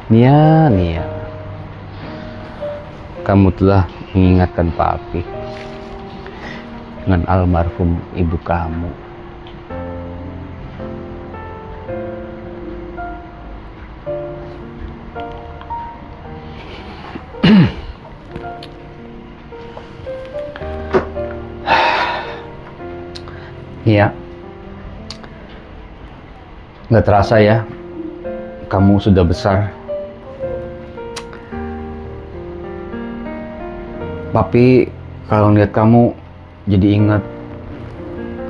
Nia, Nia, kamu telah mengingatkan papi dengan almarhum ibu kamu. Nia, nggak terasa ya, kamu sudah besar. Papi kalau lihat kamu jadi ingat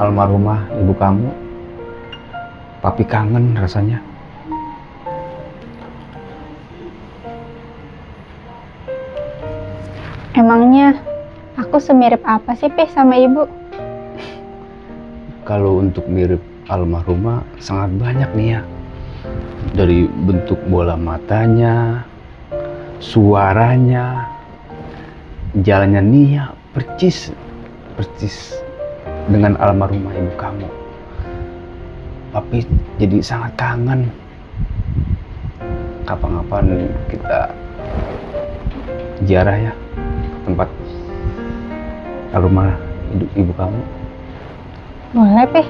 almarhumah ibu kamu. Papi kangen rasanya. Emangnya aku semirip apa sih, Pi, sama ibu? Kalau untuk mirip almarhumah sangat banyak nih ya. Dari bentuk bola matanya, suaranya, jalannya Nia percis dengan almarhumah ibu kamu. Papi jadi sangat kangen. Kapan-kapan kita ziarah ya ke tempat almarhumah ibu kamu. Boleh, Pi.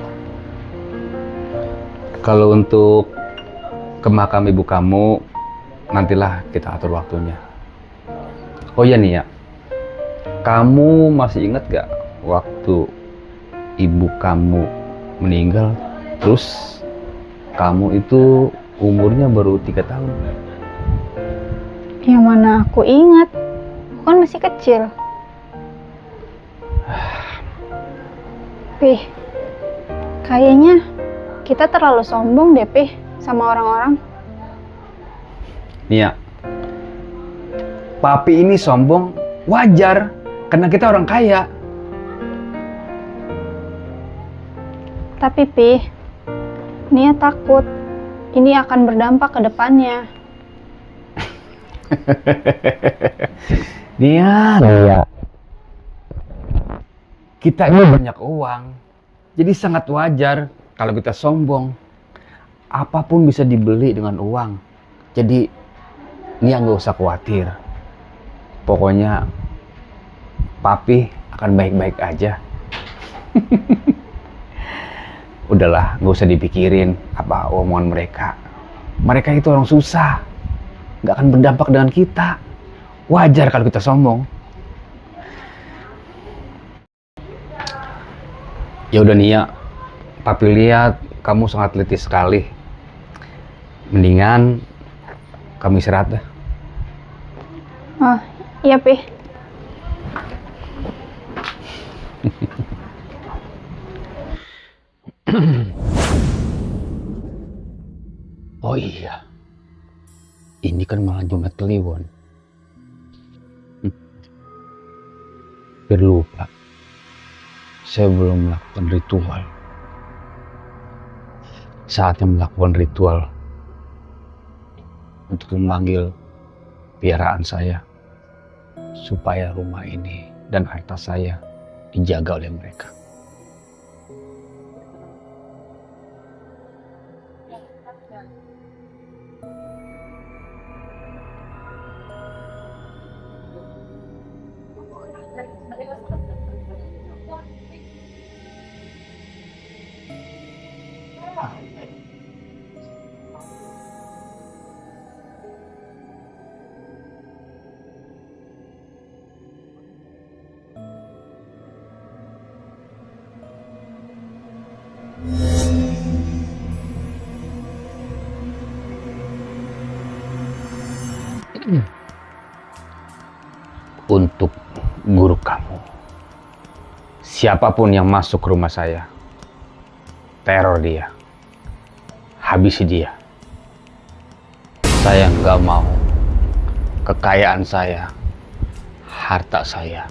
Kalau untuk ke makam ibu kamu, nantilah kita atur waktunya. Oh iya nih ya, kamu masih ingat gak waktu ibu kamu meninggal, terus kamu itu umurnya baru 3 tahun? Yang mana aku ingat, aku kan masih kecil. Pi, kayaknya kita terlalu sombong deh, Pi, sama orang-orang. Nia, papi ini sombong wajar karena kita orang kaya. Tapi, Pi, Nia takut ini akan berdampak ke depannya. Nia, kita ini banyak uang, jadi sangat wajar kalau kita sombong. Apapun bisa dibeli dengan uang. Jadi Nia nggak usah khawatir. Pokoknya papi akan baik-baik aja. Udahlah, nggak usah dipikirin apa omongan mereka. Mereka itu orang susah, nggak akan berdampak dengan kita. Wajar kalau kita sombong. Ya udah Nia, papi lihat kamu sangat letih sekali. Mendingan kamu istirahat dah. Oh, iya, Pi. Oh iya, ini kan malah Jumat Kliwon. Biar lupa, saya belum melakukan ritual. Saatnya melakukan ritual untuk memanggil piaraan saya supaya rumah ini dan harta saya dijaga oleh mereka. Untuk guru kamu, siapapun yang masuk ke rumah saya, teror dia, habisi dia. Saya nggak mau kekayaan saya, harta saya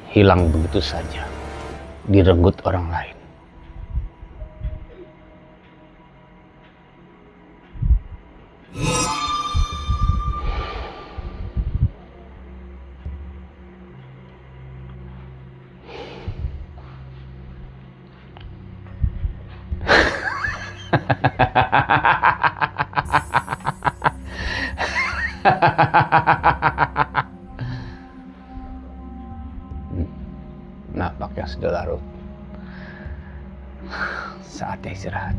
hilang begitu saja, direnggut orang lain. Napaknya sudah larut. Saatnya istirahat.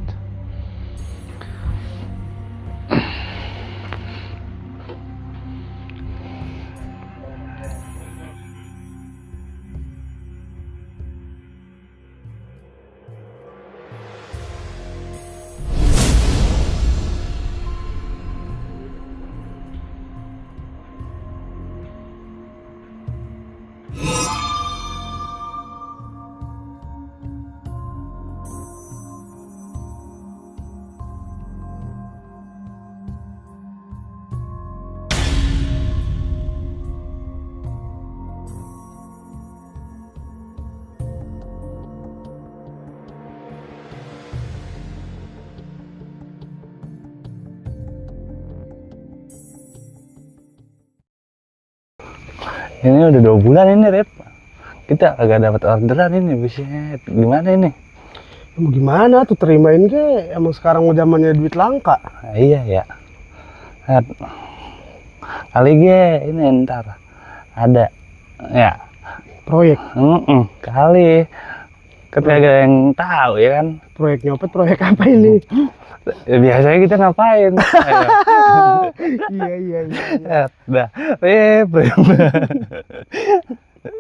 Ini udah 2 bulan ini, Rep. Kita agak dapat orderan ini, buset. Gimana ini? Mau gimana tuh, terimain ke? Emang sekarang mau zamannya duit langka. Nah, iya ya. Rep, kali ini ntar ada ya Proyek. kali ketika ada yang tahu ya kan. Proyek nyopet, proyek apa ini? Ya, biasanya kita ngapain? Ayo. Iya. Dah, Rep.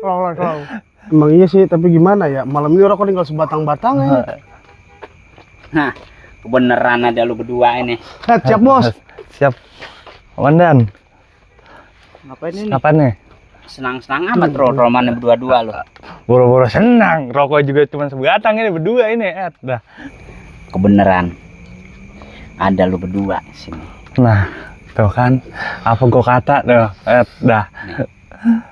Kalau. Emang iya sih, tapi gimana ya? Malam ini orang kok tinggal sebatang-batang ya. Nah, kebeneran ada lu berdua ini. Siap bos. Siap. Komandan, Ngapain ini? apa nih? Senang-senang amat romannya berdua-dua lu. Boro-boro senang. Rokok juga cuma sebatang ini berdua ini. Dah. Kebeneran ada lu berdua di sini. Nah, tuh kan. Apa gua kata tuh. Dah.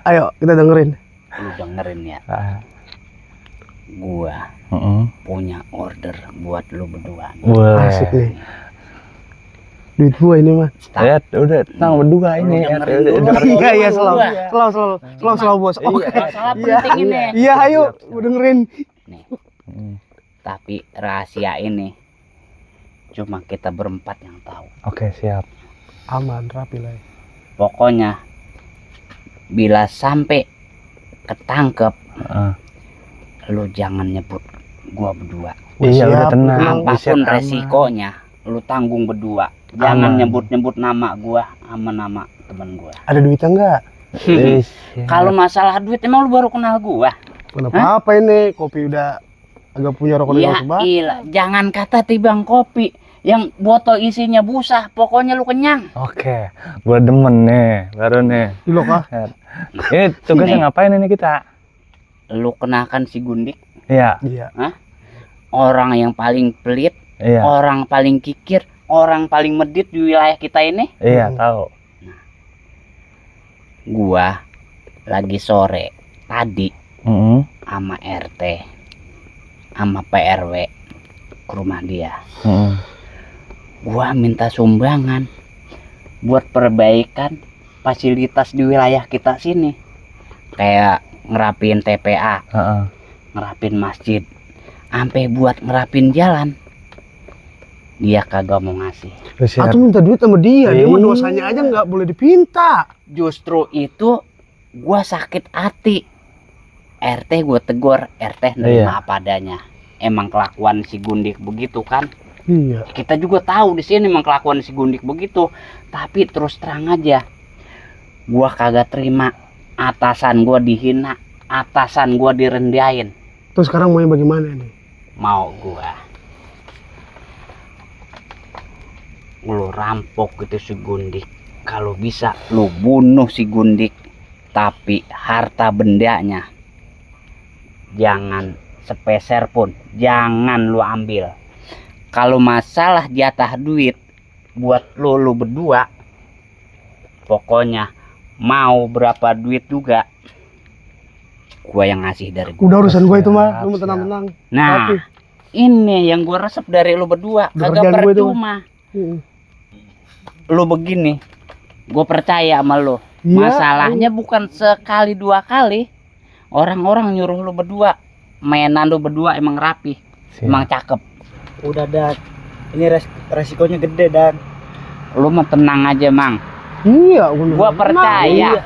Ayo kita dengerin. Lu dengerin ya. Ah, Gua punya order buat lu berdua. boleh. Asik nih. Duit gua ini mah. Ya, udah tenang berdua ini. Lu dengerin dulu. Iya, Gua. selalu bos. Oke. Masalah Iya. penting ini. Iya, ayo gua dengerin. Nih, tapi rahasia ini cuma kita berempat yang tahu. Oke, siap. Aman, rapi lah. Pokoknya bila sampai ketangkep, Heeh. lu jangan nyebut gua berdua. Iya, udah Siap. tenang. Apapun Buset, aman. resikonya, lu tanggung berdua. Jangan Aman. nyebut-nyebut nama gua sama nama temen gua. Ada duitnya enggak? Ih, siap. Kalau masalah duit emang lu baru kenal gua? Kenapa apa ini? Kopi udah agak punya rokok Ya dengan sebat. ilah, jangan kata tibang kopi yang botol isinya busa, pokoknya lu kenyang. Oke, gua demen nih, baru nih. Dulu kah? Ini tugasnya ngapain ini kita? Lu kenakan si Gundik, Iya, Iya. orang yang paling pelit, iya, orang paling kikir, orang paling medit di wilayah kita ini. iya, tahu. Gua lagi sore tadi Heeh. sama RT sama PRW ke rumah dia. Gua minta sumbangan buat perbaikan fasilitas di wilayah kita sini, kayak ngerapin TPA, Heeh. ngerapin masjid, sampai buat ngerapin jalan. Dia kagak mau ngasih. Atau minta duit sama dia, dia mah Ih. dosanya aja nggak boleh dipinta. Justru itu gua sakit hati. RT gua tegur, RT nerima apa adanya. Emang kelakuan si Gundik begitu kan? Iya. Kita juga tahu di sini emang kelakuan si Gundik begitu. Tapi terus terang aja, gua kagak terima atasan gua dihina, atasan gua direndahin. Terus sekarang maunya bagaimana nih? Mau gua lu rampok gitu si Gundik. Kalau bisa lu bunuh si Gundik, tapi harta bendanya jangan sepeser pun jangan lu ambil. Kalau masalah jatah duit buat lu berdua, pokoknya mau berapa duit juga gua yang ngasih dari gua. Udah urusan gue itu mah, Siap, lu mau tenang-tenang. Nah, Tapi, ini yang gua resep dari lu berdua, Udah kagak kerjaan gua itu, percuma. mm, Lu begini, gue percaya sama lu. iya, Masalahnya bukan sekali dua kali. Orang-orang nyuruh lu berdua, mainan lu berdua emang rapi, Siap. emang cakep. Udah, Dan, ini resikonya gede, Dan. Lu mah tenang aja, Mang. Iya, Gua percaya.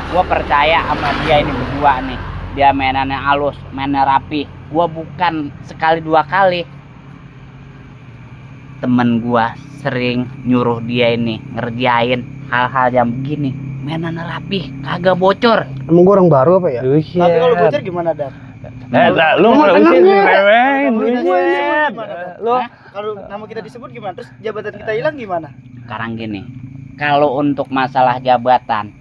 Gua percaya sama dia ini berdua nih. Dia mainannya halus, mainnya rapi. Gua bukan sekali dua kali. Temen gua sering nyuruh dia ini ngerjain hal-hal yang begini. Mainannya rapi, kagak bocor. Emang gua orang baru apa ya? Tapi kalau bocor gimana, Dan? Lu mau usin tenangnya. rewen, Kalau udah buset. disebut gimana, Dan? Lu Hah? Kalau nama kita disebut gimana? Terus jabatan kita hilang gimana? Sekarang gini, kalau untuk masalah jabatan,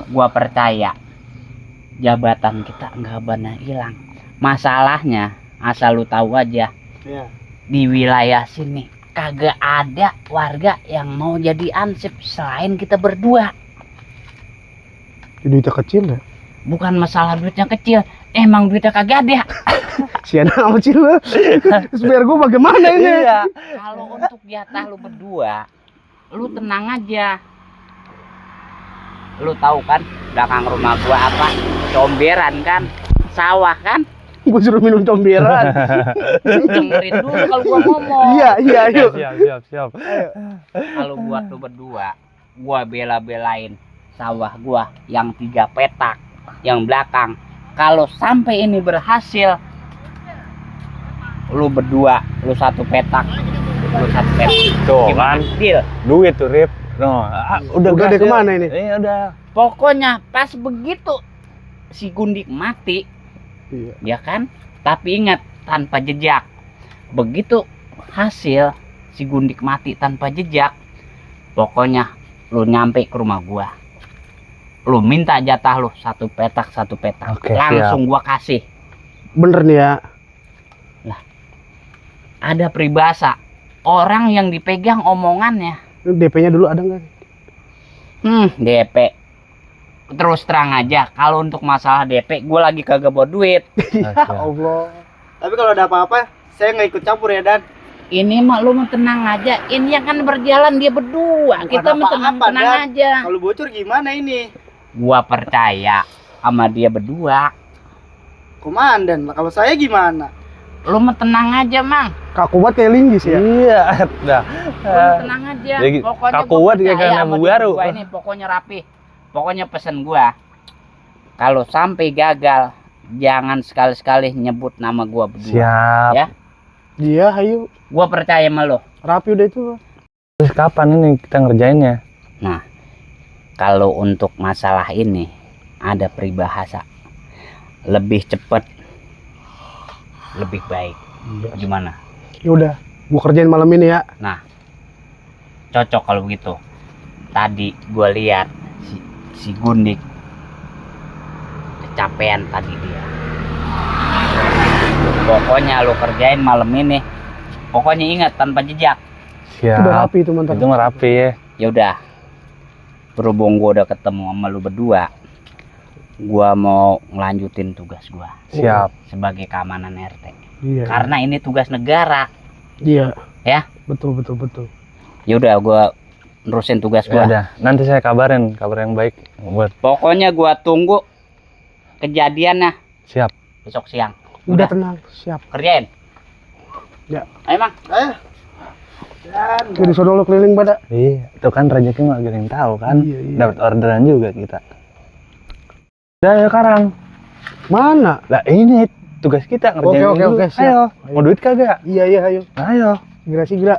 gua percaya jabatan kita nggak benar hilang. Masalahnya, asal lu tahu aja, Ya. di wilayah sini kagak ada warga yang mau jadi ansip selain kita berdua. Duitnya kecil ya? Bukan masalah duitnya kecil, emang duitnya kagak ada. Siana amat sih lu. Terus biar gua bagaimana ini? iya. Kalau untuk jatah lu berdua, lu tenang aja. Lu tahu kan belakang rumah gua apa? Comberan kan, sawah kan. Gua suruh minum comberan. Lu dengerin dulu kalau gua ngomong. Iya, yuk. Siap. Kalau buat lu berdua, gua bela-belain sawah gua yang 3 petak, yang belakang. Kalau sampai ini berhasil, lu berdua, lu 1 petak, lu 1 petak. Tuh Gimana? kan, Deal. duit tuh Rip. No, Udah gas deh ya. kemana ini? Iya udah. Pokoknya pas begitu si Gundik mati, Iya. ya kan? Tapi ingat, tanpa jejak. Begitu hasil si Gundik mati tanpa jejak, pokoknya lu nyampe ke rumah gua, lu minta jatah lu 1 petak 1 petak. Oke, Langsung gua kasih. Bener nih ya. Ada peribahasa, orang yang dipegang omongannya, DP-nya dulu ada nggak? DP. Terus terang aja, kalau untuk masalah DP gue lagi kagak bawa duit. Allah. Tapi kalau ada apa-apa, saya nggak ikut campur ya, Dan. Ini mah lu mah tenang aja, ini yang kan berjalan dia berdua. Bukan Kita mah tenang apa-apa, Dan. aja. Kalau bocor gimana ini? Gua percaya sama dia berdua. Komandan, lah kalau saya gimana? Lu mah tenang aja, Mang. Kaku banget kayak linggis ya. Iya, dah. Lu mah tenang aja. Jadi, Pokoknya kaku gua banget kayak percaya karena sama dia baru. berdua ini pokoknya rapi. Pokoknya pesen gua, kalau sampai gagal jangan sekali-sekali nyebut nama gua berdua. Siap. Ya. Iya, ayo. Gua percaya sama lo. Rapi udah itu. Terus kapan ini kita ngerjainnya? Nah, kalau untuk masalah ini ada peribahasa, lebih cepat lebih baik. Gimana? Ya udah, gua kerjain malam ini ya. Nah, cocok kalau begitu. Tadi gua lihat si Gundik kecapean tadi dia. Pokoknya lo kerjain malam ini. Pokoknya ingat tanpa jejak. Siap. Udah rapi itu mantap. Itu mah rapi ya. Ya udah. Berhubung gua udah ketemu sama lu berdua, gua mau ngelanjutin tugas gua Siap. sebagai keamanan RT. Iya. Karena ini tugas negara. Iya. Ya? Betul. Ya udah gua nerusin tugas Ya gua. udah, nanti saya kabarin kabar yang baik buat. Pokoknya gua tunggu kejadiannya Siap. besok siang. Udah tenang, siap. Kerjain. Ya. Ayo, Mang. Dan Jadi sono lu keliling pada. Iya, itu kan rezeki mah gak ada yang tahu kan. Iya. Dapat orderan juga kita. Udah ya Karang. Mana? Lah ini tugas kita ngerjain Oke, dulu. siap. Ayo, mau duit kagak? Iya, ayo. Ayo. Segera.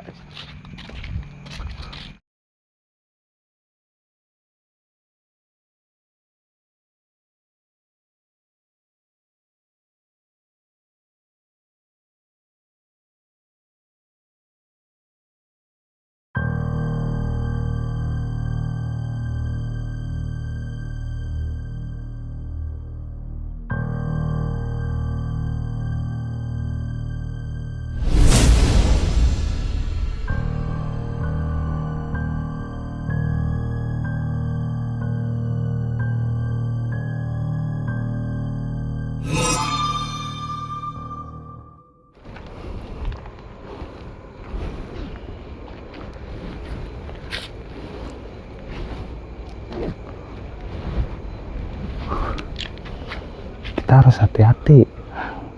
Kita harus hati-hati.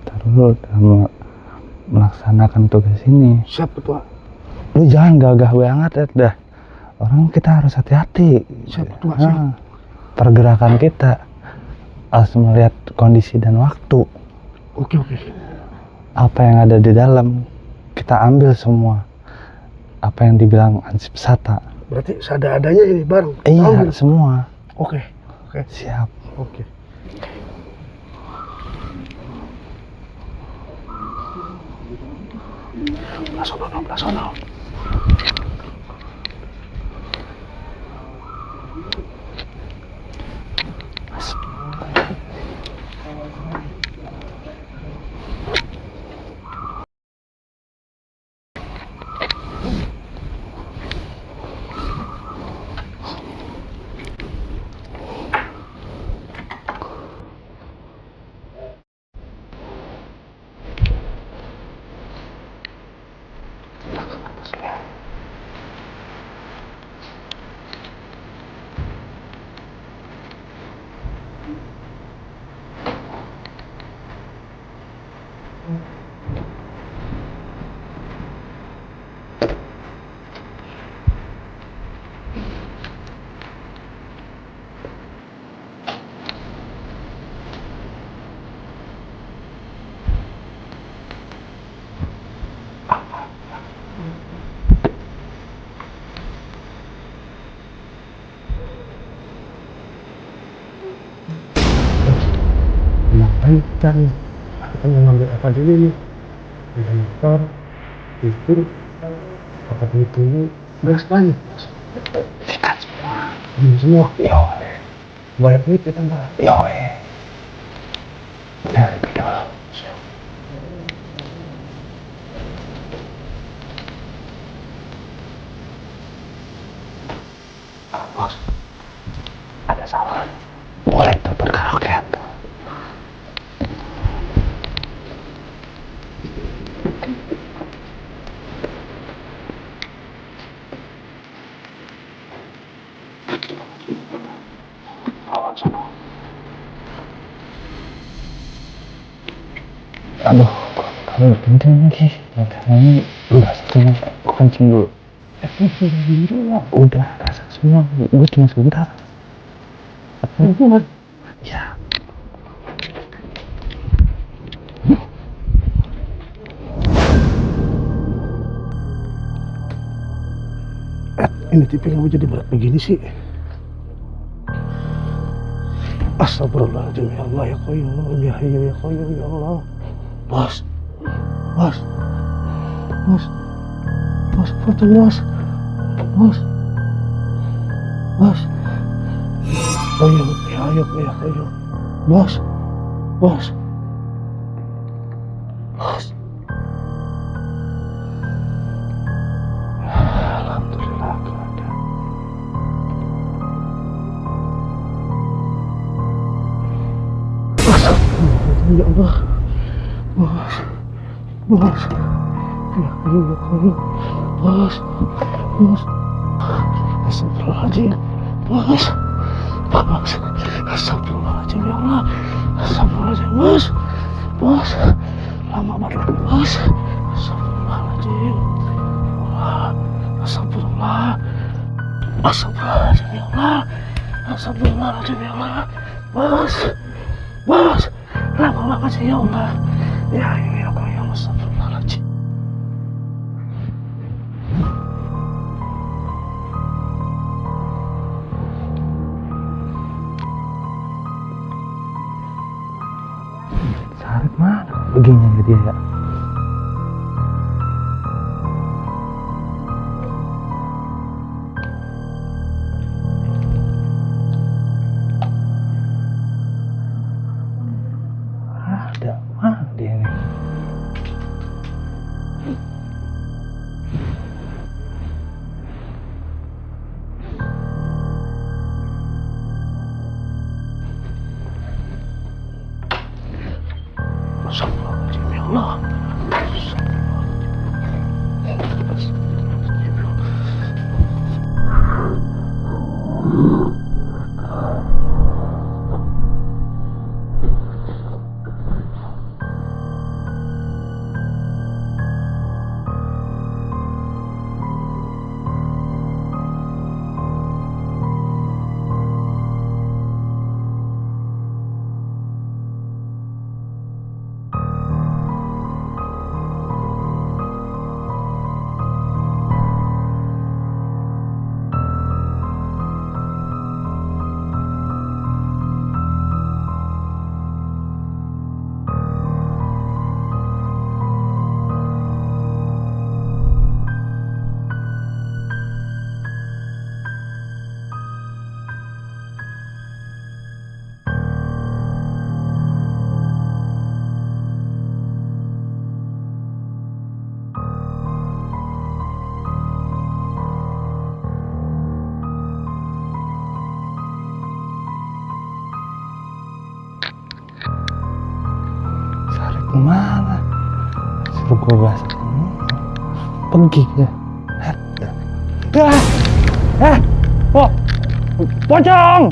Kita dulu dalam melaksanakan tugas ini. Siap, Ketua. Lu jangan gagah banget ya dah. Orang kita harus hati-hati. Siapa tuh, Mas? Pergerakan kita harus melihat kondisi dan waktu. Oke. Apa yang ada di dalam kita ambil semua. Apa yang dibilang Ansip Sata. Berarti seadanya ini bareng. Iya, Ambil. semua. Oke. Siap. Oke. Lasono. Cari yang ngambil apa dulu nih, ada motor itu apa itu beres lagi sikat semua banyak duit kita mbak dari bidang bos, ada salah boleh tuh berkaraoke tuh. Aduh, kalau penting lagi. Makanya ini udah semua, gue kencing dulu. Udah rasa semua, gue cuma sebentar. Ya. Ini TV kamu jadi berat begini sih. Astagfirullahaladzim, ya Allah, ya Qayyum, ya Hayyu, ya Qayyum, ya Allah. Bos, foto bos. Qayyum, ya Hayyu, ya Qayyum. Bos. Alhamdulillah, gak ada. Ya Allah, bos, ya Allah, bos, astagfirullahaladzim, bos, astagfirullahaladzim, ya Allah, astagfirullahaladzim, bos, lama banget lagi, bos, astagfirullahaladzim, astagfirullahaladzim, ya Allah, astagfirullahaladzim, ya Allah, bos, lama banget sih, ya Allah, ya Allah, ya Allah, astagfirullahaladzim. Sarip mana begini ya dia ya? Ada mana dia nih? Astagfirullahaladzim, ya Allah. kebebasan. Pergi ya. Oh, pocong!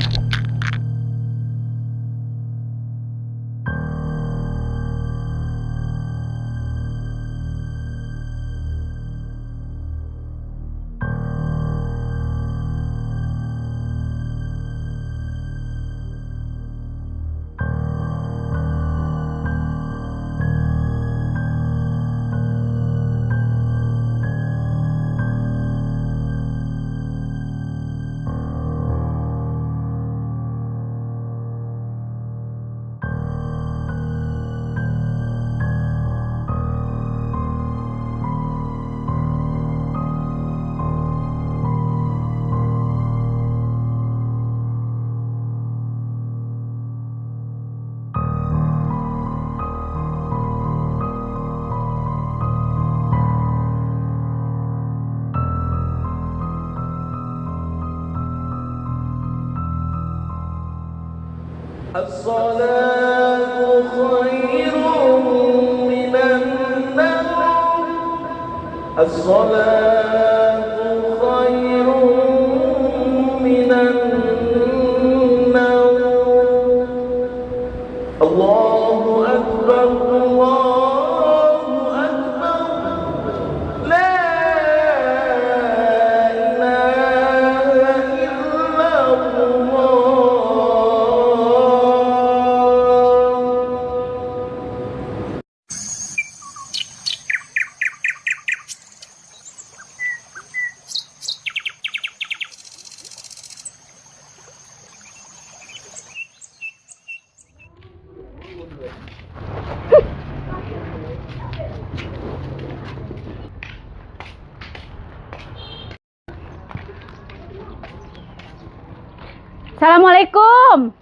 Assalamualaikum.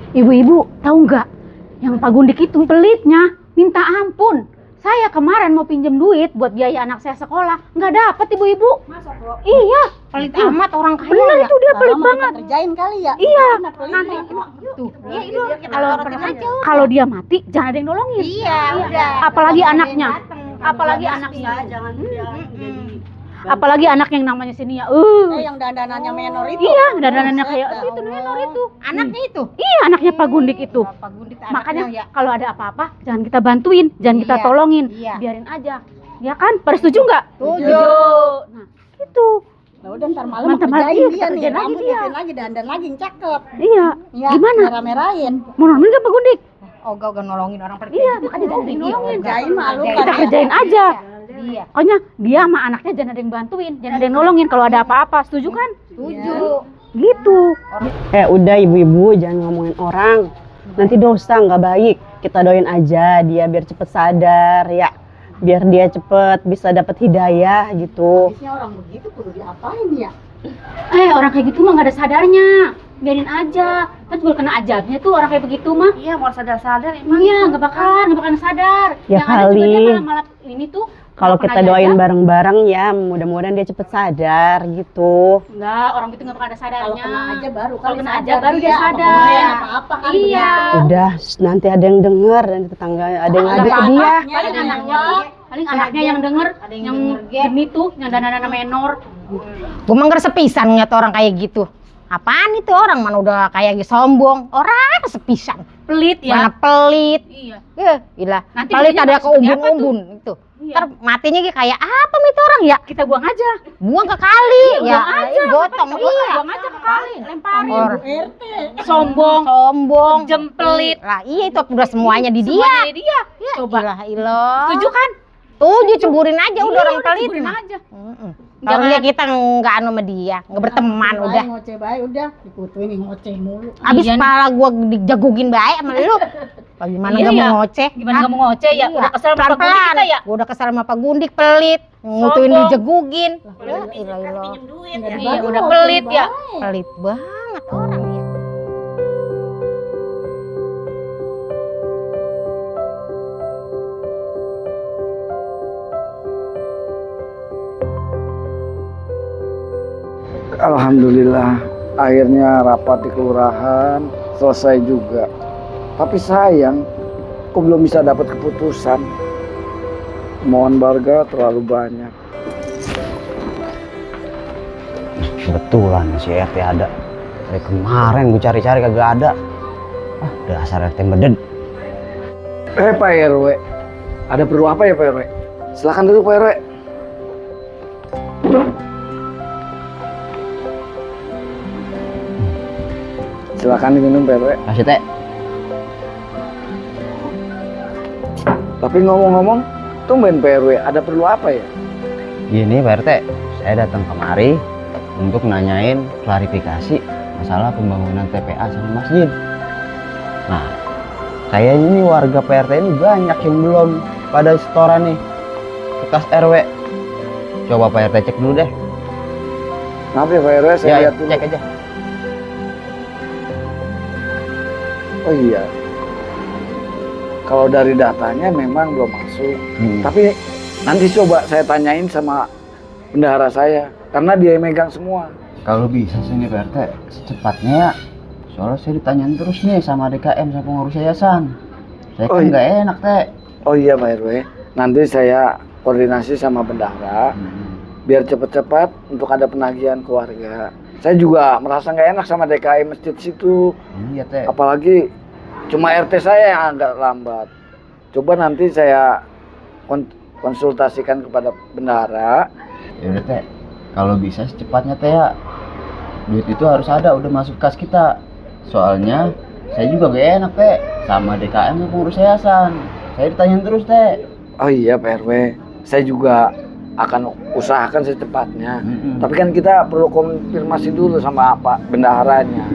Ibu-ibu, tahu nggak? Yang Pak Gundik itu pelitnya, minta ampun. Saya kemarin mau pinjam duit buat biaya anak saya sekolah, nggak dapat ibu-ibu. Masa bro? Iya. Pelit amat orang kaya. Bener ya? itu dia pelit Lama banget. kita kerjain kali ya. Iya. Nanti Tuh. Iya, itu Kalau dia mati, jangan ada yang nolongin. Iya, udah. Apalagi Jangan ada anaknya. yang dateng. Apalagi Jangan anaknya. jangan Apalagi anak yang namanya Sinia. yang dandanannya menor itu. Iya, dandanannya kayak itu menor itu. Anaknya itu. Iya, anaknya Pak Gundik itu. Pak Gundik Makanya anaknya ya. kalau ada apa-apa jangan kita bantuin, jangan kita Iya, tolongin, iya. biarin aja. Ya kan? Pada setuju nggak? Setuju. Nah, itu. Nah, udah ntar malam Ntar mau malam, kerjain iya, dia kita nih. kerjain lagi Rambut dia. bikin lagi dandan lagi yang cakep. Iya. Iya, Gimana? merah-merahin. Mau nolongin nggak Pak Gundik? Oh, gak nolongin orang pergi. Iya, makanya jangan dinolongin. Kerjain malu kan. Kita ya. kerjain aja. Iya. Pokoknya dia sama anaknya jangan ada yang bantuin, jangan ada yang nolongin kalau ada apa-apa. Setuju kan? Setuju. Gitu. Udah ibu-ibu jangan ngomongin orang. Nanti dosa nggak baik. Kita doain aja dia biar cepet sadar ya. Biar dia cepet bisa dapat hidayah gitu. Habisnya orang begitu kudu diapain ya? Orang kayak gitu mah nggak ada sadarnya. Biarin aja. Kan juga kena azabnya tuh orang kayak begitu mah. Iya, mau sadar-sadar emang. Iya, nggak bakalan sadar. Ya Yang ada juga kali. dia malah ini tuh. Kalau kena kita doain azab. bareng-bareng ya, mudah-mudahan dia cepet sadar gitu. Enggak, orang itu nggak bakal ada sadarnya. Kalau kena aja baru Kalau kali kena sadar aja baru dia apa sadar. kemarin apa-apa kan Iya. Udah, nanti ada yang denger dan tetangga ada yang ngadu ke dia. Paling anaknya, paling anaknya yang denger, yang demi tuh, yang dana-dana menor. Gue mah nggak sepisan ngeliat orang kayak gitu. Apaan itu orang mana udah kayak sombong. Orang sepisan. Pelit Mana ya. pelit. Iya. Gila. Nanti Pelit jadinya ada maksudnya keumbun-umbun itu. Iya. Ntar matinya kayak apa itu orang ya? Kita buang aja. Buang ke kali. Buang aja. Gotong. Iya. Buang aja ke kali, lemparin. Orang Sombong, sombong. jempelit. Lah iya itu udah semuanya di dia. Semuanya di dia. Coba. Ilah ilah. Setuju kan? Tujuh ceburin aja udah Iya, orang pelit ceburin mah. aja. Kalau Jangan- dia kita nggak anu sama dia, nggak berteman udah. Ngoceh baik udah dikutuin ngoceh mulu. Abis Iya nih. kepala gua dijagugin baik sama lu. Bagaimana Iya, nggak iya. mau ngoceh? Gimana nggak mau ngoceh ya? Udah kesel sama Pak Gundik pelan-pelan. kita ya? Gua udah kesel sama Pak Gundik pelit, ngutuin Sombong. dijegugin. Ilah ilah. Iya, udah pelit ya. Pelit banget orang ya. Alhamdulillah akhirnya rapat di kelurahan selesai juga. Tapi sayang Kok belum bisa dapat keputusan? Mohon warga terlalu banyak. Kebetulan si RT ada. Dari kemarin gue cari-cari kagak ada. Ah, dasar RT meded. Pak RW, ada perlu apa ya Pak RW? Silakan duduk Pak RW. Silakan diminum Pak RW. Kasih teh. Tapi ngomong-ngomong, tumben Pak RW, ada perlu apa ya? Gini Pak RT, saya datang kemari untuk nanyain klarifikasi masalah pembangunan TPA sama masjid. Nah, kayaknya nih warga PRT ini banyak yang belum pada setoran nih ke kas RW. Coba Pak RT cek dulu deh. Maaf ya Pak RW, saya lihat dulu. Cek aja. Oh iya, kalau dari datanya memang belum masuk. Tapi nanti coba saya tanyain sama bendahara saya, karena dia yang megang semua. Kalau bisa sih nih Pak RT, secepatnya ya. Soalnya saya ditanyain terus nih sama DKM sama pengurus yayasan. Saya kan nggak enak teh. Oh iya Pak RW, nanti saya koordinasi sama bendahara biar cepet-cepat untuk ada penagihan ke warga. Saya juga merasa nggak enak sama DKM masjid situ. Iya teh. Apalagi cuma RT saya yang agak lambat. Coba nanti saya konsultasikan kepada bendahara. Ya udah teh, kalau bisa secepatnya teh ya. Duit itu harus ada, udah masuk kas kita. Soalnya saya juga gak enak teh sama DKM sama pengurus yayasan. Saya ditanyain terus teh. Oh iya Pak RW, saya juga akan usahakan secepatnya. Tapi kan kita perlu konfirmasi dulu sama Pak bendaharanya.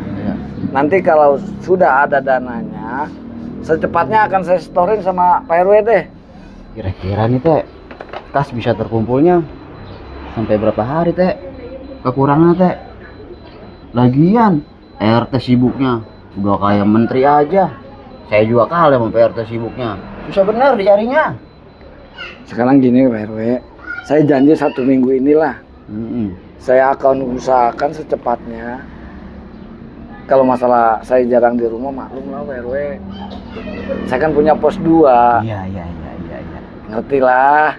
Nanti kalau sudah ada dananya, secepatnya akan saya setorin sama Pak RW deh. Kira-kira nih teh, kas bisa terkumpulnya sampai berapa hari teh? Kekurangan teh. Lagian RT sibuknya udah kayak menteri aja. Saya juga kalah sama RT sibuknya. Susah bener dicarinya. Sekarang gini Pak RW, saya janji 1 minggu inilah. Saya akan usahakan secepatnya. Kalau masalah saya jarang di rumah, maklum lah Pak RW. Saya kan punya pos 2. Iya. Ngerti lah.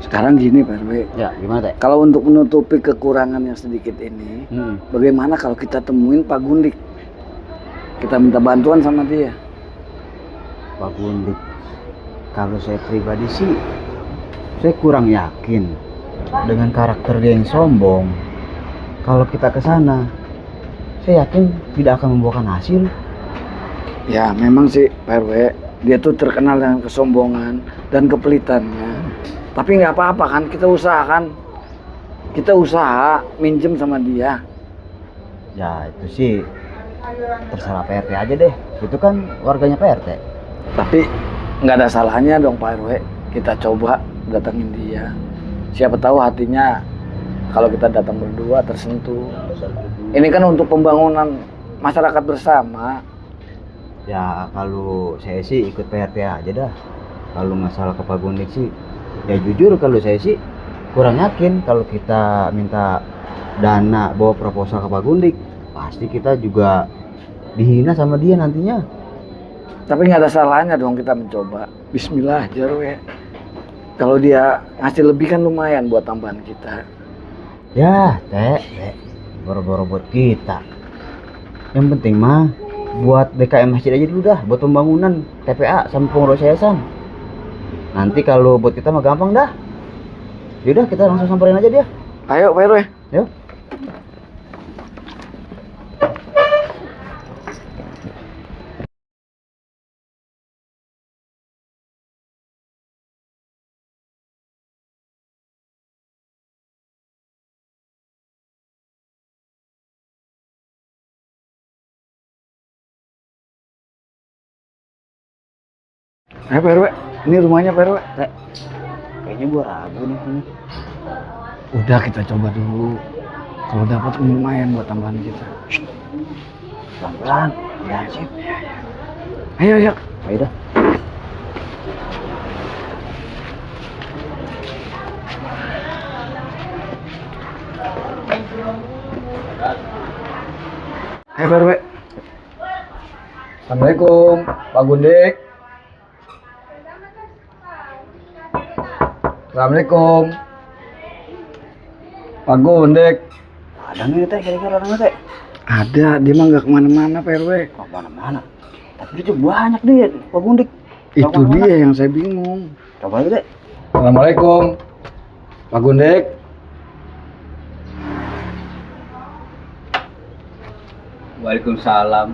Sekarang gini Pak RW. Ya, gimana teh? Kalau untuk menutupi kekurangan yang sedikit ini, bagaimana kalau kita temuin Pak Gundik? Kita minta bantuan sama dia. Pak Gundik, kalau saya pribadi sih, saya kurang yakin dengan karakter dia yang sombong. Kalau kita ke sana, saya yakin tidak akan membuahkan hasil. Ya, memang sih Pak RW, dia tuh terkenal dengan kesombongan dan kepelitannya. Tapi nggak apa-apa kan, kita usahakan. Kita usaha minjem sama dia. Ya itu sih terserah PRT aja deh. Itu kan warganya PRT. Tapi nggak ada salahnya dong Pak RW. Kita coba datangin dia. Siapa tahu hatinya kalau kita datang berdua tersentuh. Ini kan untuk pembangunan masyarakat bersama. Ya kalau saya sih ikut PRT aja dah. Kalau masalah ke Pak Gundik sih, ya jujur kalau saya sih kurang yakin kalau kita minta dana bawa proposal ke Pak Gundik, pasti kita juga dihina sama dia nantinya. Tapi nggak ada salahnya dong kita mencoba. Bismillah aja ya. Kalau dia ngasih lebih kan lumayan buat tambahan kita. Ya teh, boro-boro buat kita. Yang penting mah buat DKM masjid aja dulu dah, buat pembangunan TPA sama pengurus yayasan. Nanti kalau buat kita mah gampang dah. Yaudah kita langsung samperin aja dia. Ayo Pak RW. Yuk. Ayo Pak RW, ini rumahnya Pak RW. Kayaknya gua ragu nih ini. Udah kita coba dulu. Kalau dapat lumayan buat tambahan kita. Pelan-pelan. Ya sip. Ayo. Ayo dah. Ayo Pak RW. Assalamualaikum, Pak Gundik. Assalamualaikum, Pak Gundik. Ada nih teh, kira-kira orangnya teh. Ada, dia mah nggak kemana-mana Pak RW. Kok mana-mana? Tapi dia tuh banyak dia, Pak Gundik. Itu dia yang saya bingung. Coba aja deh. Assalamualaikum, Pak Gundik. Waalaikumsalam.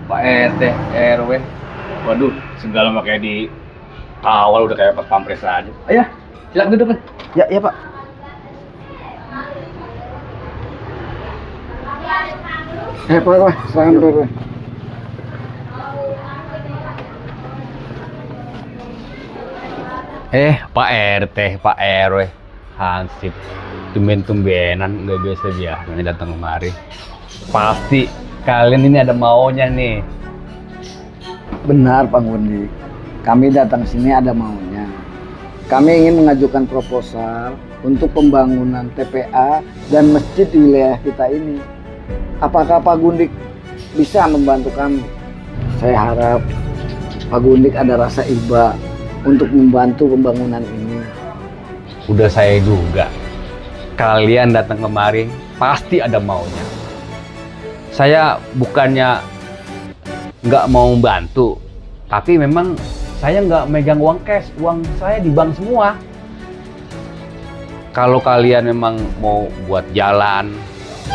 Pak RT, RW. Waduh, segala makanya di awal udah kayak pas pampres aja. Ayo, silakan duduk. Ya, ya Pak. Pak RW, silakan Pak RW. Pak RT, Pak RW. Hansip. Tumben-tumbenan, nggak biasa-biasanya datang kemari. Pasti kalian ini ada maunya nih. Benar Pak Gundik, kami datang sini ada maunya. Kami ingin mengajukan proposal untuk pembangunan TPA dan masjid di wilayah kita ini. Apakah Pak Gundik bisa membantu kami? Saya harap Pak Gundik ada rasa iba untuk membantu pembangunan ini. Udah saya duga, kalian datang kemari pasti ada maunya. Saya bukannya nggak mau membantu, tapi memang saya nggak megang uang cash, uang saya di bank semua. Kalau kalian memang mau buat jalan,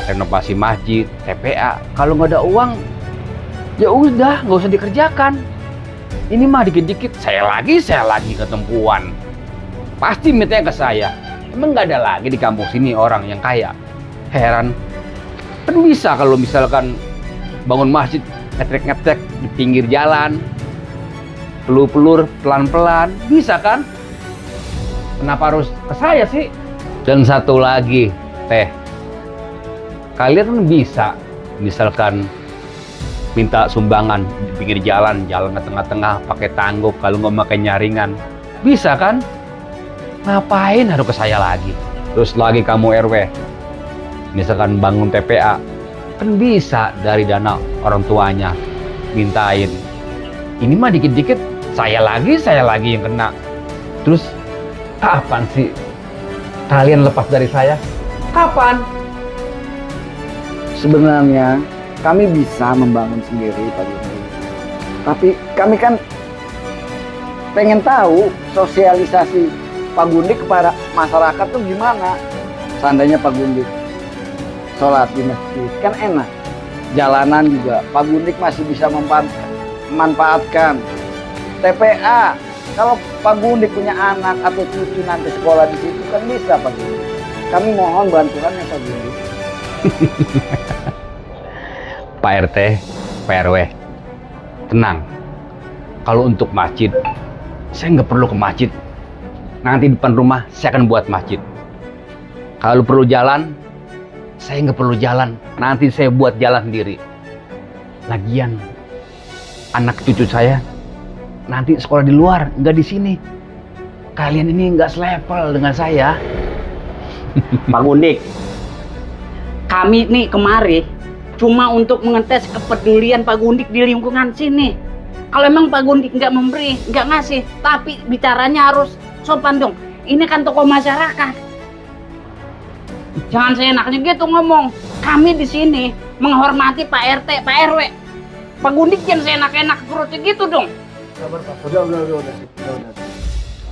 renovasi masjid, TPA, kalau nggak ada uang, ya udah nggak usah dikerjakan. Ini mah dikit-dikit, saya lagi ketempuan. Pasti mintanya ke saya. Emang nggak ada lagi di kampung sini orang yang kaya? Heran. Kan bisa kalau misalkan bangun masjid ngetrek-ngetrek di pinggir jalan, pelur-pelur pelan-pelan, bisa kan? Kenapa harus ke saya sih? Dan satu lagi, Teh, kalian kan bisa misalkan minta sumbangan di pinggir jalan, jalan ke tengah-tengah pakai tangguk, kalau nggak pakai nyaringan, bisa kan? Ngapain harus ke saya lagi? Terus lagi kamu RW, misalkan bangun TPA, kan bisa dari dana orang tuanya mintain. Ini mah dikit-dikit saya lagi yang kena. Terus kapan sih kalian lepas dari saya? Kapan? Sebenarnya kami bisa membangun sendiri Pak Gundik. Tapi kami kan pengen tahu sosialisasi Pak Gundik kepada masyarakat tuh gimana. Seandainya Pak Gundik sholat di masjid kan enak, jalanan juga Pak Gundik masih bisa memanfaatkan. TPA kalau Pak Gundik punya anak atau cucu nanti sekolah di situ kan bisa Pak Gundik. Kami mohon bantuannya Pak Gundik. Pak RT, Pak RW, tenang. Kalau untuk masjid, saya nggak perlu ke masjid. Nanti depan rumah saya akan buat masjid. Kalau perlu jalan, saya nggak perlu jalan, nanti saya buat jalan sendiri. Lagian, anak cucu saya nanti sekolah di luar, nggak di sini. Kalian ini nggak selevel dengan saya. Pak Gundik, kami nih kemari cuma untuk mengetes kepedulian Pak Gundik di lingkungan sini. Kalau emang Pak Gundik nggak memberi, nggak ngasih, tapi bicaranya harus sopan dong. Ini kan tokoh masyarakat. Jangan seenaknya gitu ngomong. Kami di sini menghormati Pak RT, Pak RW. Pak Gundik jangan seenak-enak terusnya gitu dong. Sabar Pak, udah.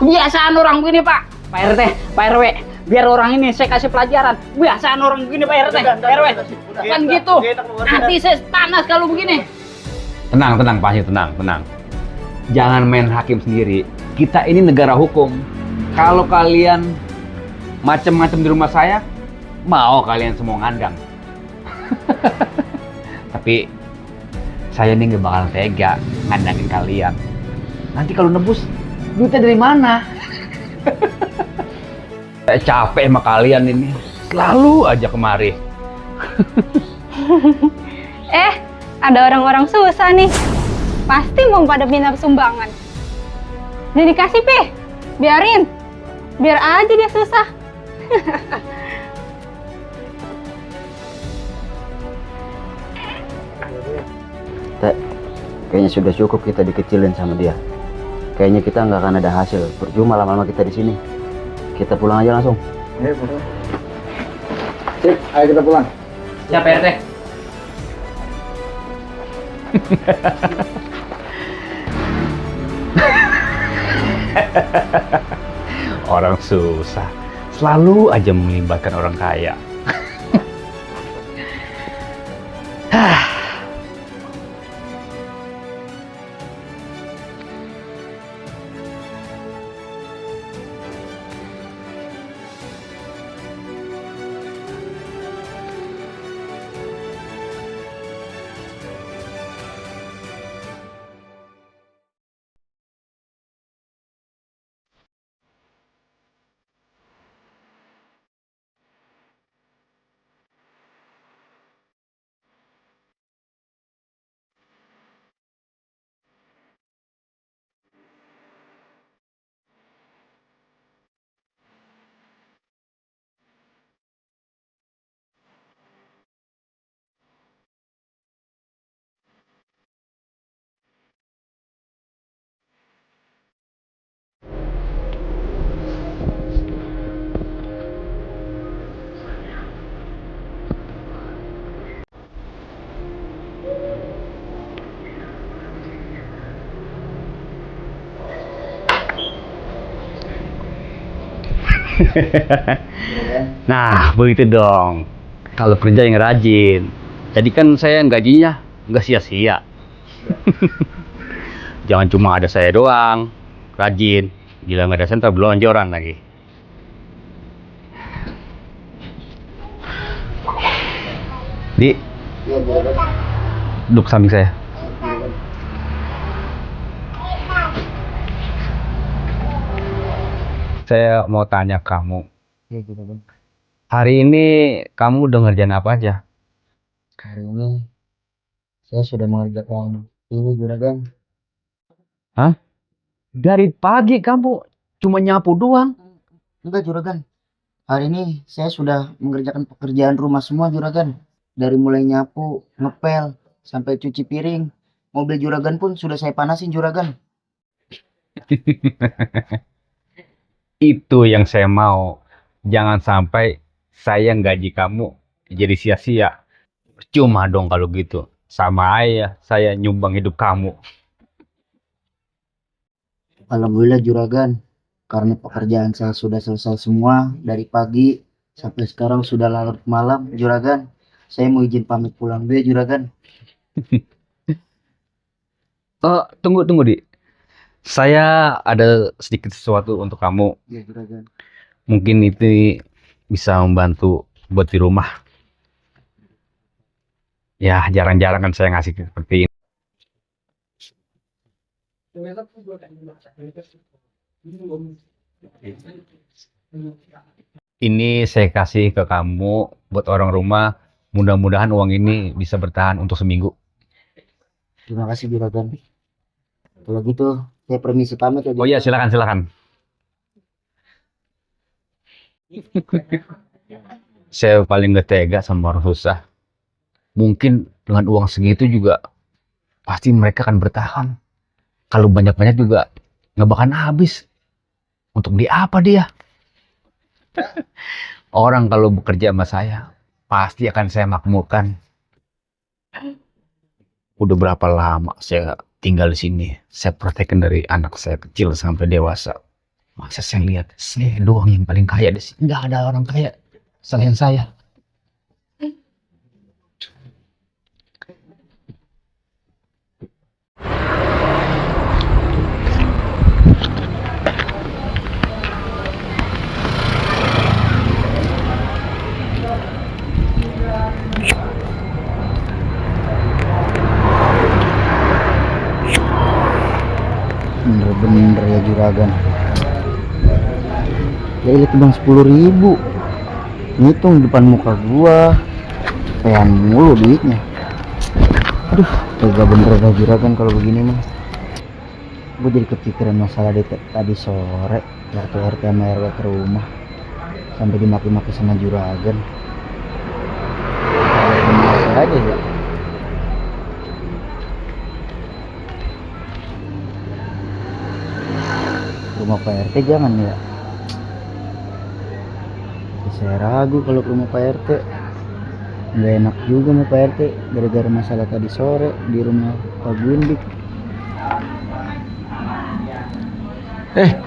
Kebiasaan orang begini Pak. Pak RT, Pak RW. Biar orang ini saya kasih pelajaran. Kebiasaan orang begini Pak RT, Pak RW. Kan gitu. Nanti saya panas kalau begini. Tenang, Pak Haji, tenang. Jangan main hakim sendiri. Kita ini negara hukum. Kalau kalian macam-macam di rumah saya, mau kalian semua ngandang. Tapi saya ini nggak bakal tega ngandangin kalian. Nanti kalau nebus, duitnya dari mana? Saya capek sama kalian ini. Selalu aja kemari. Ada orang-orang susah nih. Pasti mau pada minta sumbangan. Jadi kasih Pi, biarin. Biar aja dia susah. Kayaknya sudah cukup kita dikecilin sama dia. Kayaknya kita nggak akan ada hasil. Percuma lama-lama kita di sini. Kita pulang aja langsung. Ayo pulang. Sip, ayo kita pulang. Siap Pak RT. Orang susah selalu aja melibatkan orang kaya. Nah, begitu dong. Kalau kerja yang rajin. Jadi kan saya gajinya nggak sia-sia. Jangan cuma ada saya doang, rajin. Gila nggak ada sentra belonjoran lagi. Di, duduk samping saya. Saya mau tanya kamu. Ya, Juragan. Hari ini kamu udah ngerjain apa aja? Hari ini saya sudah mengerjakan ini, Juragan. Hah? Dari pagi kamu cuma nyapu doang? Enggak, Juragan. Hari ini saya sudah mengerjakan pekerjaan rumah semua, Juragan. Dari mulai nyapu, ngepel, sampai cuci piring. Mobil Juragan pun sudah saya panasin, Juragan. Itu yang saya mau. Jangan sampai saya gaji kamu jadi sia-sia. Cuma dong kalau gitu. Sama aja saya nyumbang hidup kamu. Alhamdulillah, Juragan. Karena pekerjaan saya sudah selesai semua. Dari pagi sampai sekarang sudah larut malam, Juragan. Saya mau izin pamit pulang dulu ya, Juragan. Tunggu, Di. Saya ada sedikit sesuatu untuk kamu. Ya, Juragan. Mungkin itu bisa membantu buat di rumah. Ya, jarang-jarang kan saya ngasih seperti ini. Ini saya kasih ke kamu buat orang rumah. Mudah-mudahan uang ini bisa bertahan untuk seminggu. Terima kasih, Juragan. Kalau gitu, saya permisi pamit ya. Oh iya, silakan. Saya paling gak tega sama orang susah. Mungkin dengan uang segitu juga pasti mereka akan bertahan. Kalau banyak-banyak juga nggak bakal habis. Untuk di apa dia? Orang kalau bekerja sama saya pasti akan saya makmurkan. Udah berapa lama saya tinggal di sini? Saya praktekkan dari anak saya kecil sampai dewasa. Masa saya lihat saya doang yang paling kaya di sini. Nggak ada orang kaya selain saya. Bener-bener ya, Juragan. Ya lihat bang, 10.000. Ngitung depan muka gua. Pean mulu duitnya. Aduh, tega bener dah Juragan kalau begini mah. Gua jadi kepikiran masalah tadi sore. RT sama RW ke rumah. Sampai dimaki-maki sama Juragan. Bener aja ya. rumah Pak RT jangan ya. Saya ragu kalau ke rumah Pak RT. Nggak enak juga sama Pak RT gara-gara masalah tadi sore di rumah Pak Gundik.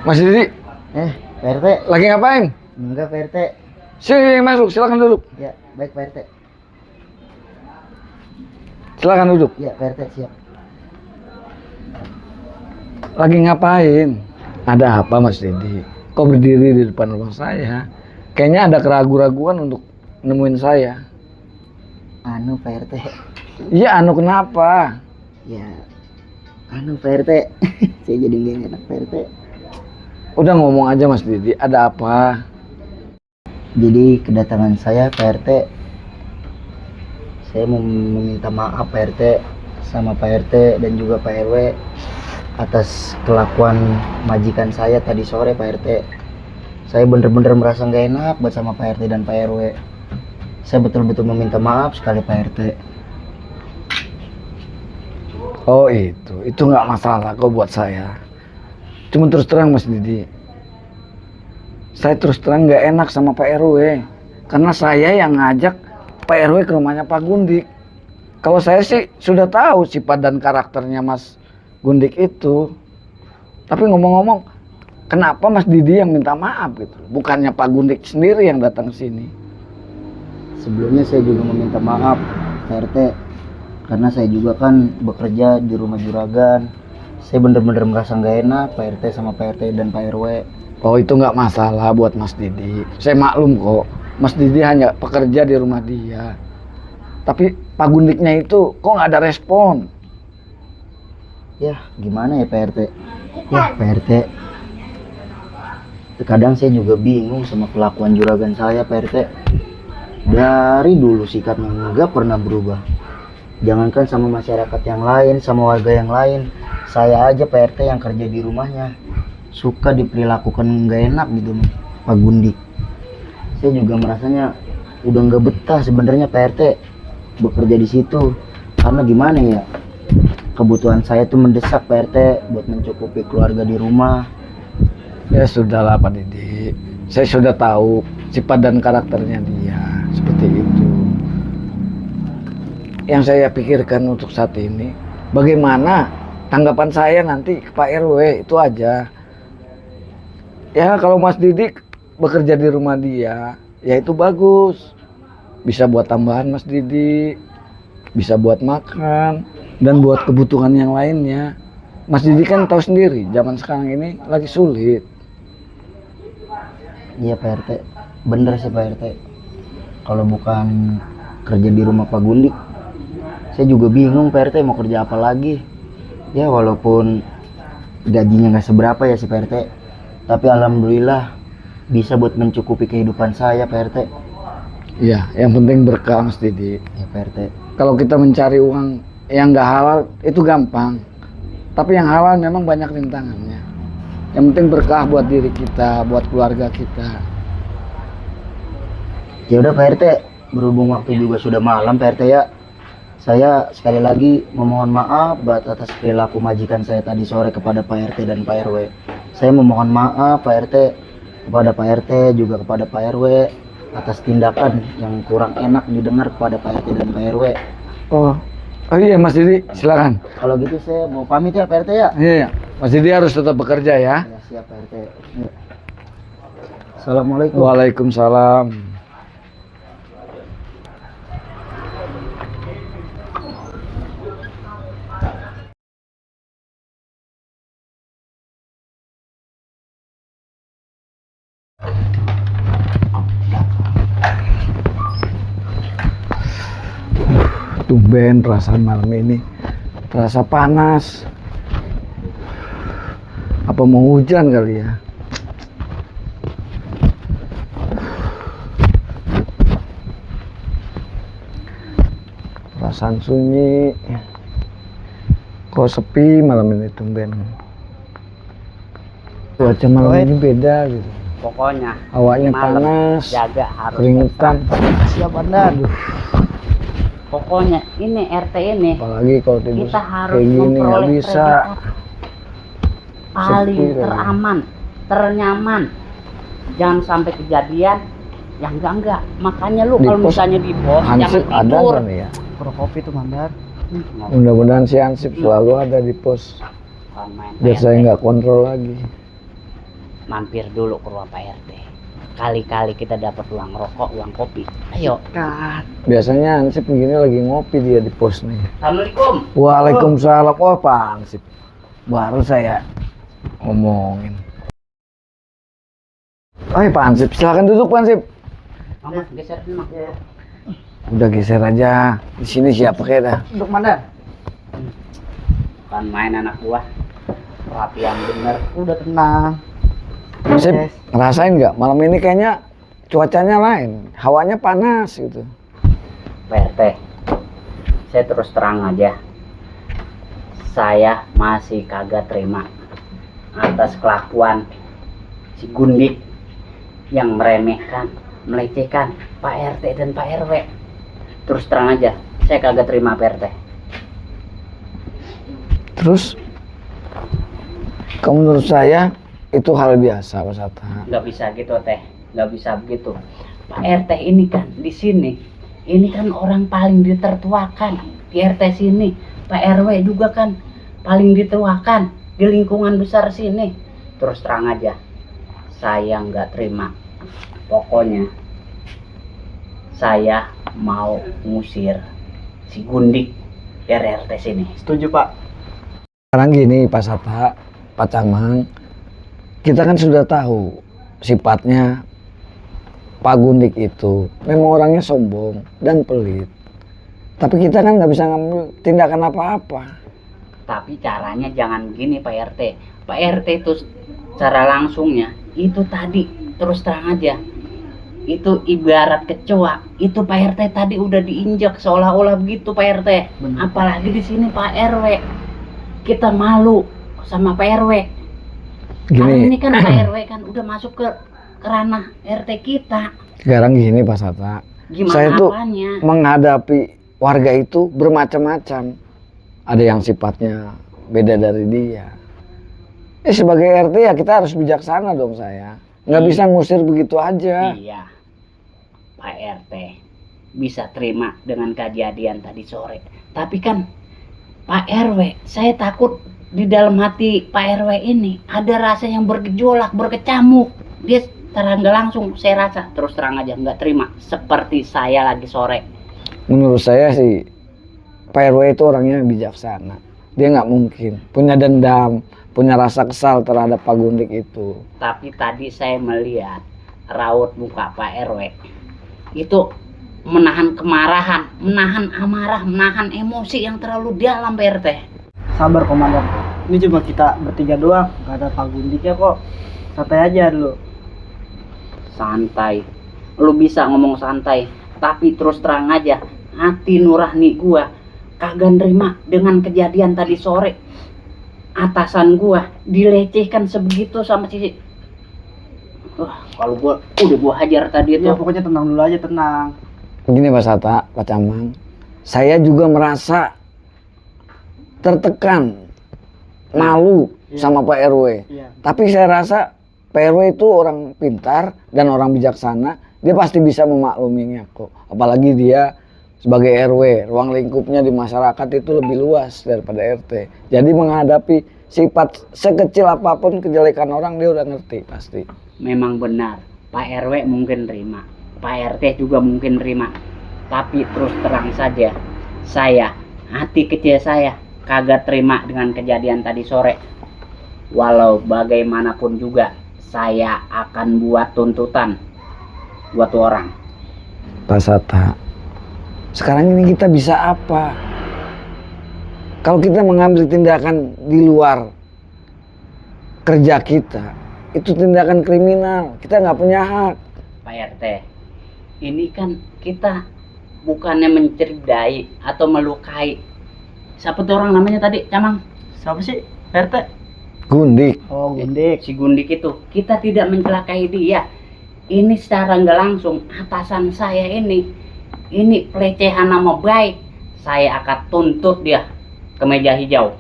Mas Didi. Pak RT. Lagi ngapain? Enggak Pak RT. Sini masuk, silakan duduk. Ya, baik Pak RT. Silakan duduk. Ya Pak RT, siap. Lagi ngapain? Ada apa Mas Didi? Kok berdiri di depan rumah saya? Kayaknya ada keraguan-raguan untuk nemuin saya. Anu Pak RT. Iya, anu kenapa? Ya, anu Pak RT. Saya jadi nggak enak Pak RT. Udah ngomong aja Mas Didi, ada apa? Jadi kedatangan saya Pak RT, saya mau meminta maaf Pak RT sama Pak RT dan juga Pak RW atas kelakuan majikan saya tadi sore Pak RT. Saya bener-bener merasa nggak enak buat sama Pak RT dan Pak RW. Saya betul-betul meminta maaf sekali Pak RT. Oh itu nggak masalah kok buat saya. Cuma terus terang Mas Didi, saya terus terang nggak enak sama Pak RW karena saya yang ngajak Pak RW ke rumahnya Pak Gundik. Kalau saya sih sudah tahu sifat dan karakternya Mas Gundik itu. Tapi ngomong-ngomong, kenapa Mas Didi yang minta maaf gitu? Bukannya Pak Gundik sendiri yang datang ke sini? Sebelumnya saya juga meminta maaf Pak RT karena saya juga kan bekerja di rumah juragan. Saya bener-bener merasa nggak enak Pak RT sama Pak RT dan Pak RW. Oh itu nggak masalah buat Mas Didi. Saya maklum kok. Mas Didi hanya pekerja di rumah dia. Tapi Pak Gundiknya itu kok nggak ada respon? Ya gimana ya Pak RT? Ya Pak RT, kadang saya juga bingung sama kelakuan juragan saya Pak RT. Dari dulu sikapnya nggak pernah berubah. Jangankan sama masyarakat yang lain, sama warga yang lain, saya aja Pak RT yang kerja di rumahnya suka diperlakukan nggak enak gitu Pak Gundik. Saya juga merasanya udah nggak betah sebenarnya Pak RT bekerja di situ karena gimana ya, kebutuhan saya tuh mendesak Pak RT buat mencukupi keluarga di rumah. Ya sudahlah Pak Didi, saya sudah tahu sifat dan karakternya dia seperti itu. Yang saya pikirkan untuk saat ini, bagaimana tanggapan saya nanti ke Pak RW, itu aja. Ya kalau Mas Didi bekerja di rumah dia, ya itu bagus. Bisa buat tambahan Mas Didi, bisa buat makan, dan buat kebutuhan yang lainnya. Mas Didi kan tahu sendiri, zaman sekarang ini lagi sulit. Iya Pak RT, bener sih Pak RT. Kalau bukan kerja di rumah Pak Gundik, saya juga bingung Pak RT mau kerja apa lagi. Ya walaupun gajinya nggak seberapa ya si Pak RT, tapi alhamdulillah bisa buat mencukupi kehidupan saya Pak RT. Iya, yang penting berkah Mas Didi. Ya Pak RT. Kalau kita mencari uang yang nggak halal itu gampang, tapi yang halal memang banyak rintangannya. Yang penting berkah buat diri kita, buat keluarga kita. Ya udah Pak RT, berhubung waktu juga sudah malam Pak RT ya, saya sekali lagi memohon maaf atas perilaku majikan saya tadi sore kepada Pak RT dan Pak RW. Saya memohon maaf Pak RT kepada Pak RT juga kepada Pak RW atas tindakan yang kurang enak didengar kepada Pak RT dan Pak RW. Oh iya Mas Didi, silakan. Kalau gitu saya mau pamit ya Pak RT ya. Iya, Mas Didi harus tetap bekerja ya. Ya siap Pak RT. Ya. Assalamualaikum. Waalaikumsalam. Tumben perasaan malam ini terasa panas. Apa mau hujan kali ya? Perasaan sunyi. Kok sepi malam ini tumben. Cuaca malam ini beda gitu. Pokoknya Awalnya malam panas, jaga harus keringetan. Siap Anda. Pokoknya ini RT ini Apalagi kalau tidur kita harus kayak gini nggak memperoleh bisa. predikat paling Sepi, teraman ternyaman. Jangan sampai kejadian yang enggak. Makanya lu Di kalau pos misalnya di pos Hansip jangan ada tidur. kan ya? Kopi tuh Mandar. Mudah-mudahan si Hansip selalu ada di pos. Biar saya nggak kontrol lagi. Mampir dulu ke rumah Pak RT. Kali-kali kita dapat uang rokok, uang kopi. Ayo. Biasanya Hansip begini lagi ngopi dia di pos nih. Assalamualaikum. Waalaikumsalam. Oh Pak Hansip, baru saya ngomongin. Oh Pak Hansip, silakan duduk Pak Hansip. Mama, geser dulu. Udah geser aja. Di sini siapa kayak dah. Duduk Mandar. Kan main anak buah. Perhatian bener. Udah tenang. Hansip, ngerasain nggak malam ini kayaknya cuacanya lain, hawanya panas gitu. Pak RT, saya terus terang aja. Saya masih kagak terima atas kelakuan si Gundik yang meremehkan, melecehkan Pak RT dan Pak RW. Terus terang aja, saya kagak terima Pak RT. Terus, kalau menurut saya itu hal biasa Pak Sata. Nggak bisa gitu Teh, nggak bisa begitu. Pak RT ini kan di sini, ini kan orang paling ditertuakan di RT sini. Pak RW juga kan paling dituakan di lingkungan besar sini. Terus terang aja, saya nggak terima. Pokoknya saya mau ngusir si Gundik dari RT sini. Setuju Pak. Sekarang gini Pak Sata, Pak Camang, kita kan sudah tahu sifatnya Pak Gundik itu memang orangnya sombong dan pelit. Tapi kita kan nggak bisa ngambil tindakan apa-apa. Tapi caranya jangan begini Pak RT. Pak RT itu cara langsungnya itu tadi terus terang aja. Itu ibarat kecoa. Itu Pak RT tadi udah diinjak seolah-olah begitu Pak RT. Apalagi di sini Pak RW. Kita malu sama Pak RW. Karena ini kan Pak RW kan udah masuk ke ranah RT kita. Sekarang gini Pak Sata, Gimana saya tuh apanya? menghadapi warga itu bermacam-macam. Ada yang sifatnya beda dari dia. Sebagai RT ya kita harus bijaksana dong saya. Nggak bisa ngusir begitu aja. Iya, Pak RT bisa terima dengan kejadian tadi sore. Tapi kan Pak RW, saya takut di dalam hati Pak RW ini ada rasa yang bergejolak, berkecamuk. Dia secara nggak langsung saya rasa terus terang aja nggak terima seperti saya lagi sore. Menurut saya sih Pak RW itu orangnya bijaksana. Dia nggak mungkin punya dendam, punya rasa kesal terhadap Pak Gundik itu. Tapi tadi saya melihat raut muka Pak RW itu menahan kemarahan, menahan amarah, menahan emosi yang terlalu dalam Pak RT. Sabar Komandan. Ini cuma kita bertiga doang, nggak ada Pak Gundik ya kok. Santai aja dulu. Santai. Lu bisa ngomong santai, tapi terus terang aja hati nurani gua kagak nerima dengan kejadian tadi sore. Atasan gua dilecehkan sebegitu sama si kalau gua udah gua hajar tadi itu. Ya pokoknya tenang dulu aja, tenang. Begini Pak Sata, Pak Camang, saya juga merasa tertekan, malu sama Pak RW. Tapi saya rasa Pak RW itu orang pintar dan orang bijaksana, dia pasti bisa memakluminya kok. Apalagi dia sebagai RW, ruang lingkupnya di masyarakat itu lebih luas daripada RT. Jadi menghadapi sifat sekecil apapun kejelekan orang dia udah ngerti pasti. Memang benar, Pak RW mungkin terima, Pak RT juga mungkin terima. Tapi terus terang saja, saya, hati kecil saya kagak terima dengan kejadian tadi sore. Walau bagaimanapun juga, saya akan buat tuntutan buat orang. Pak Sata, sekarang ini kita bisa apa? Kalau kita mengambil tindakan di luar kerja kita, itu tindakan kriminal. Kita nggak punya hak. Pak RT, ini kan kita bukannya mencerdai atau melukai. Siapa tuh orang namanya tadi, Camang? Siapa sih, RT? Gundik. Oh, Gundik. Si Gundik itu, kita tidak mencelakai dia. Ini secara nggak langsung atasan saya ini pelecehan nama baik. Saya akan tuntut dia ke meja hijau.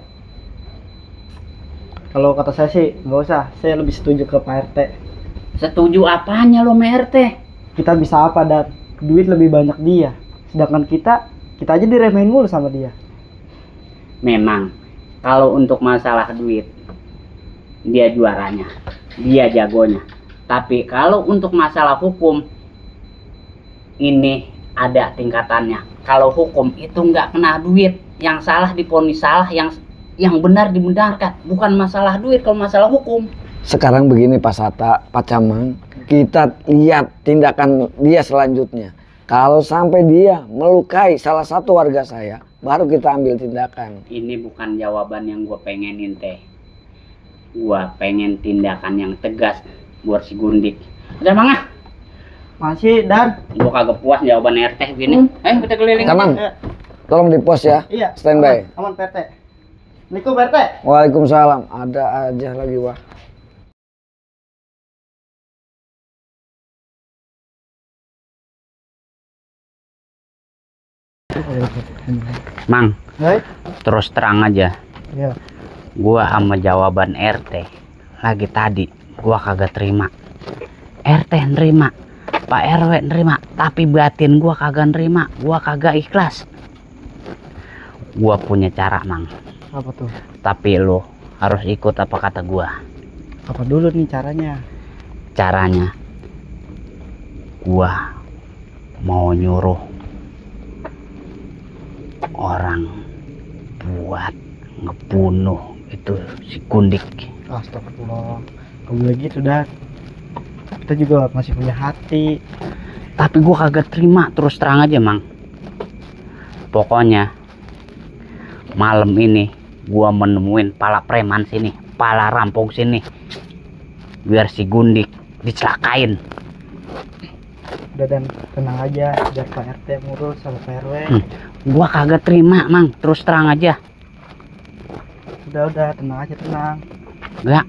Kalau kata saya sih nggak usah, saya lebih setuju ke Pak RT. Setuju apanya lo sama RT? Kita bisa apa dan duit lebih banyak dia, sedangkan kita aja diremehin mulu sama dia. Memang kalau untuk masalah duit dia juaranya, dia jagonya. Tapi kalau untuk masalah hukum ini ada tingkatannya. Kalau hukum itu nggak kena duit, yang salah diponis salah, yang benar dibenarkan, bukan masalah duit kalau masalah hukum. Sekarang begini Pak Sata, Pak Camang, kita lihat tindakan dia selanjutnya. Kalau sampai dia melukai salah satu warga saya, baru kita ambil tindakan. Ini bukan jawaban yang gue pengenin teh. Gue pengen tindakan yang tegas buat si Gundik. Udah Mang ah? Masih Dan? Gue kagak puas jawaban RT gini. Ayo kita keliling. Camang, tolong di pos ya. Iya. Standby. Aman Pak RT. Assalamualaikum Pak RT. Waalaikumsalam. Ada aja lagi wah. Mang, Hai. terus terang aja. Iya. Gua sama jawaban RT lagi tadi gua kagak terima. RT nerima, Pak RW nerima, tapi batin gua kagak nerima. Gua kagak ikhlas. Gua punya cara, Mang. Apa tuh? Tapi lo harus ikut apa kata gua. Apa dulu nih caranya? Caranya gua mau nyuruh orang buat ngebunuh itu si Gundik. Astagfirullah. Gak boleh gitu Dan. Kita juga masih punya hati. Tapi gua kagak terima, terus terang aja Mang. Pokoknya malam ini gua menemuin pala preman sini, pala rampok sini, biar si Gundik dicelakain. Udah Dan, tenang aja, biar Pak RT ngurus sama Pak RW. Gua kagak terima Mang, terus terang aja. Udah tenang aja, tenang. Enggak,